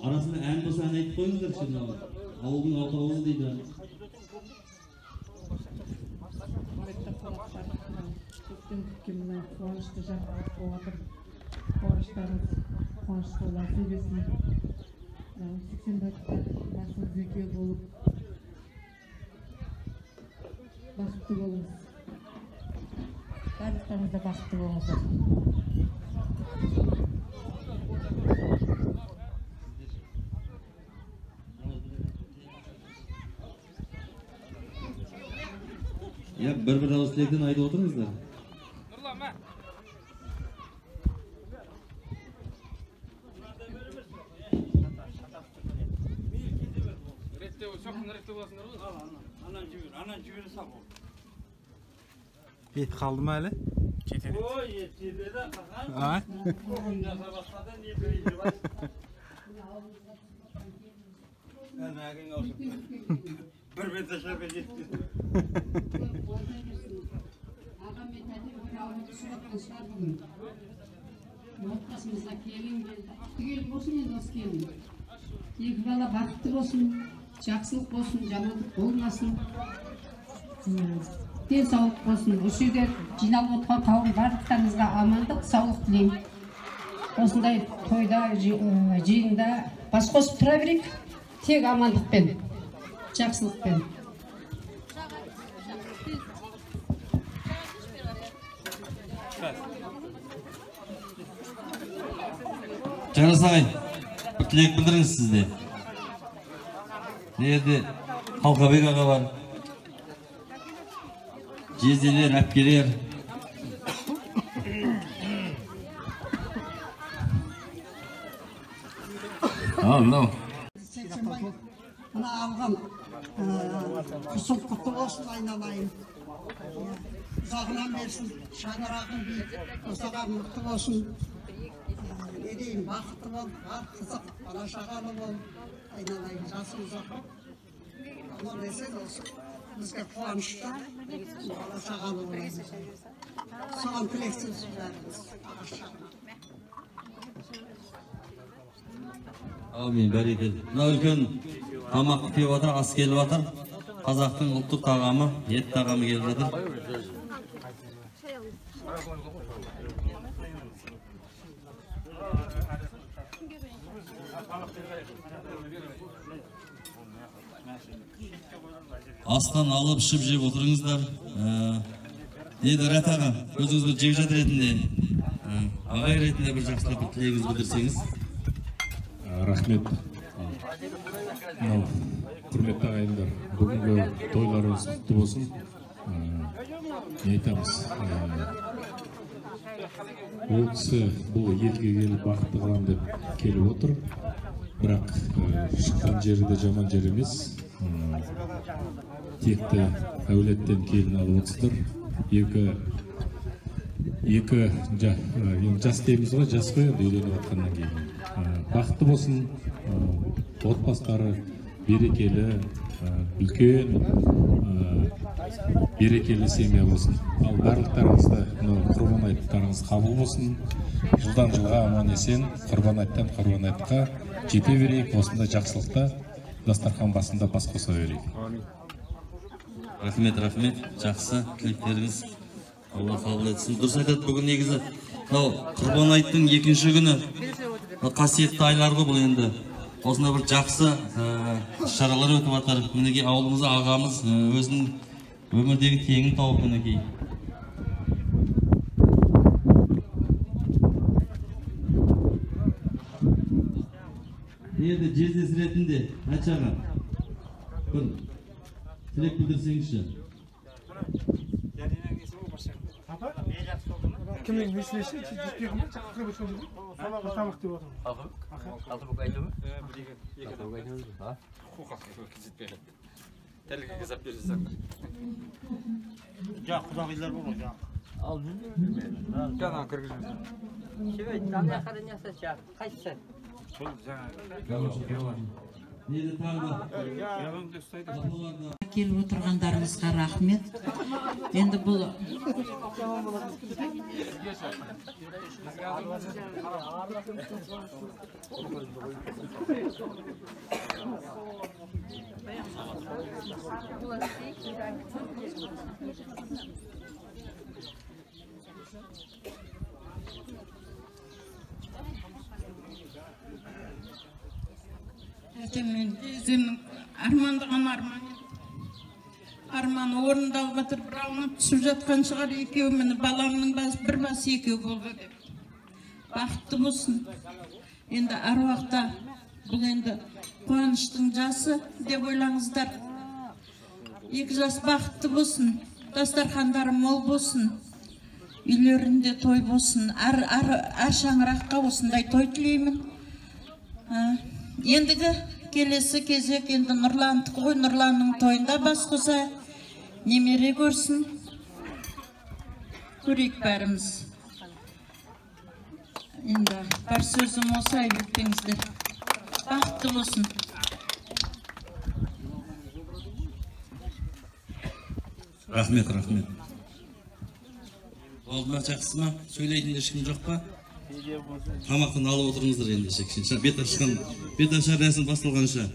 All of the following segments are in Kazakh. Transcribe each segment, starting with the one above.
Arasında en bu sahne aytib qo'yingizlar şimdi. Avulning olti ovuzi deydi. Kimden quvonchli chaqiriq bo'ladir. Quvonchlarimiz quvonchli bo'lar, sevgisin. 84 nasıl zeki bo'lib baxtli bo'lamiz. Barchalarimiz baxtli bo'lamiz. Ya bir avuzlikdan aytib o'tiringizlar. Yetib qaldimi hali? Ketadi. Voy, yetdi de qaqan. Ha? O'ynasa boshqadan ne deydi? Anaging olsun. Bir bet tashlab ketdi. Ağam metadi o'ynamoqchi surat qilishlar bugun. Otqasimizga kelin keldi. Tugel bo'lsin endi o'z kelin. Екі бала бақытты болсын, жақсылық болсын, жамандық болмасын. Денсаулық болсын. Осы жерде жиналып отырған қауым барлықтарыңызға амандық, саулық тілеймін. Осындай тойда, жиында бас қосып тұра берейік. Тек амандықпен, жақсылықпен. Canısay, tilek bildiriniz sizde. Nerede? Halkabek ağa var. Ceziler, әпкелер. Мынау. Мына алған құсыл құтты болсын айналайын. Ұзағынан берсін, шаңырағын бейт, осыға мықты болсын. Не дейін, бақытты бол, бар қызық, бала шағалы бол. Айналайын, жасы ұзақ. Ол десен олсын. Бізге қуанышты, бала шағалы болсын. Соған тілексіз бәріміз, ағаш жағынан. Amin, бәрекелді. Мына үлкен тамақ келіп жатыр, ас келіп жатыр. Қазақтың ұлттық тағамы, ет тағамы келіп жатыр. Астан алып ішіп жеп отырыңыздар. Еді Рәт аға, өзіңіз бір жекжат ретінде, ағай ретінде бір жақсылап бір тілегіңіз білдірсеңіз. Рахмет. Құрметті ағайындар, бүгінгі тойларыңыз құтты болсын. Не айтамыз? Ол кісі бұл елге келіп бақытты қылам деп келіп отыр. Бірақ шыққан жері де жаман жер емес. Текті әулеттен келін алып отырсыздар. Екі жас дейміз ғой, жас қой үйленіп жатқаннан кейін. Бақытты болсын, отбасылары берекелі, үлкен, берекелі семья болсын. Ал барлықтарыңызды құрбан айттарыңыз қабыл болсын. Жылдан жылға аман есен, құрбан айттан құрбан айтқа жете берейік. Осында жақсылықта дастархан басында бас қоса берейік. Рахмет, жақсы тілектеріңіз Алла қабыл етсін. Дұрыс айтады, бүгін негізі құрбан айттың екінші күні қасиетті айларға бұл енді осында бір жақсы шаралар өтіп жатыр. Мінекей ауылымызда ағамыз өзінің өмірдегі теңін тауып мінекей. Енді жездес ретінде Айчаға бір тілек білдірсеңізші. Кімнің меселесі? Жетпеғімді қырып өткен жүрді. Салаға тамақ деп отырмын. Алтыбек айтымы? Екі адам. Қоқаққа жетпеғі. Тәлігі кезап бересіздер. Жақ, құдағилар бол ғой, жақ. Ал жүрді. Жаңа кіргізіп. Шебет, тамақ қадын яса жақ. Қайсы? Сол жаңа. Neydi tağda? Kapılarda. Келіп отырғандарыңызға рахмет. Енді бұл мен өзімнің армандаған арман орындалып жатыр, бір аунап түсіп жатқан шығар. Екеуі міне баламның бір басы екеу болды деп. Бақытты болсын. Енді аруақта бұл енді қуаныштың жасы деп ойлаңыздар. 2 жас бақытты болсын. Дастархандары мол болсын. Үйлерінде той болсын. Әр шаңыраққа осындай той тілеймін. Ендігі келесі кезек енді Нұрландық ғой. Нұрланның тойында бас қосайық. Немере көрсін. Көрейік бәріміз. Енді бар сөзім осы, айтпеңіздер. Бақытты болсын. Рахмет. Алдыма жақсы ма? Сөйлейтін ешкім жоқ па? Тамақтан алып отырыңыздар енді шекшен. Бет ашар рәсім басталғанша.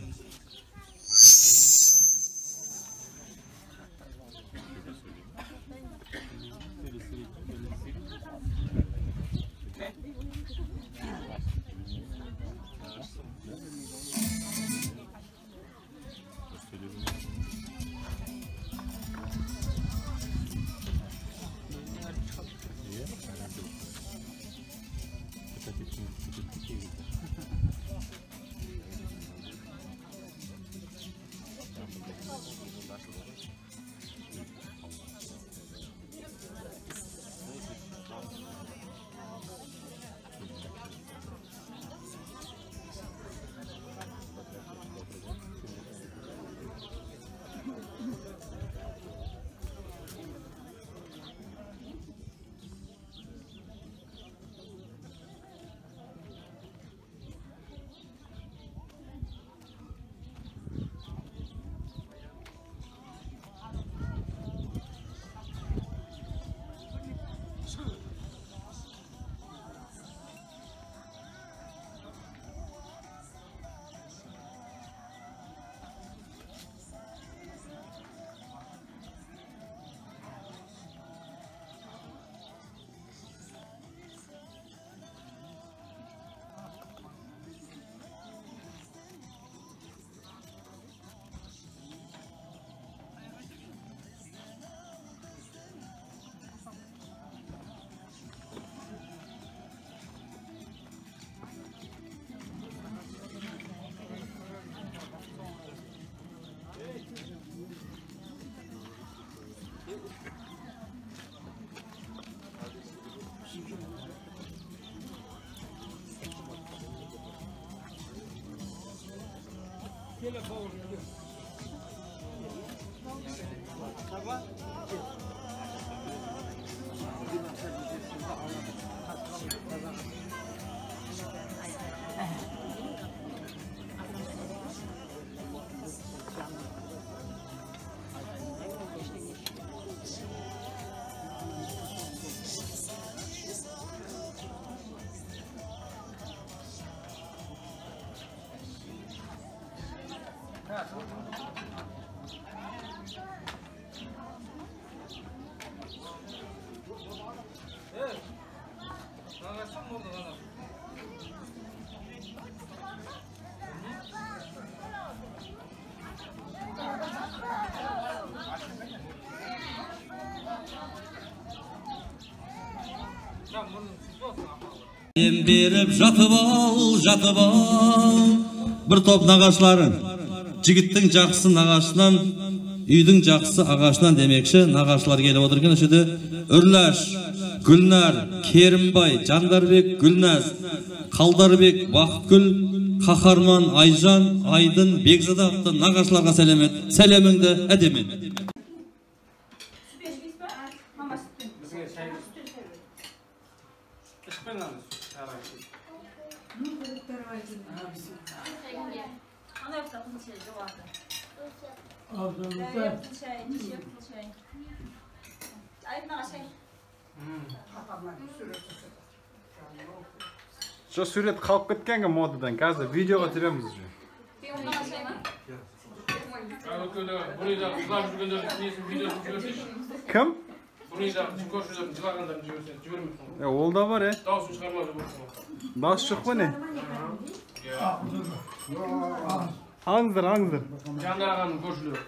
Беріп жатып ал, бір топ нағашыларын. Жігіттің жақсы нағашынан, үйдің жақсы ағашынан демекші, нағашылар келіп отырған үшіде Үрләш, Гүлнар, Керімбай, Жандарбек, Гүлназ, Қалдарбек, Бақытгүл, Қахарман, Айжан, Айдын, Бекзада атты нағашыларға сәлеміңді әдемен. Şu suret kalk ketken modadan. Қазір видеоға түсіреміз уже. Кім? Ол да бар, дауыс жоқ па не? Аңыздар. Жандар ағаның көршілері.